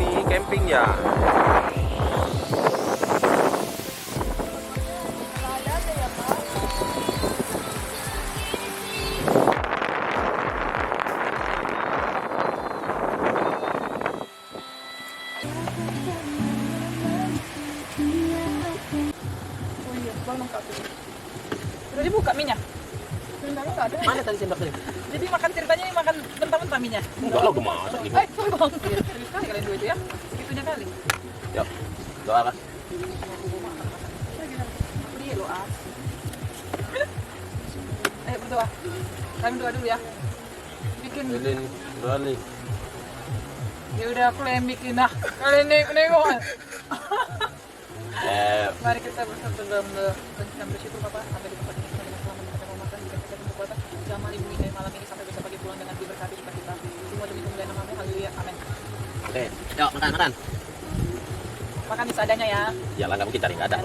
ini camping ya. Udah dibuka minyak? Mana tadi sendok tadi? Jadi makan ceritanya ini makan mentah-mentah minyak? Enggak lo gemasak gitu. Bang, serius kali kalian dua itu ya? Itunya kali. Yuk, doa kan? Dia lo Ayo berdoa. Kalian berdoa dulu ya. Bikin. Lilin, doa nih. Ya udah aku yang bikin nah. Kalian nengok. Mari kita bersatu dalam dan bersyukur Bapak sampai di tempat ini kita dengan selamat kita mau makan jika kita berkekuatan jamal ibu ini malam ini sampai besok pagi pulang dengan diberkati kita semua demi kemuliaan namamu haleluya amin. Oke, yuk makan. Makan seadanya ya. Ya lah nggak mungkin cari nggak ada.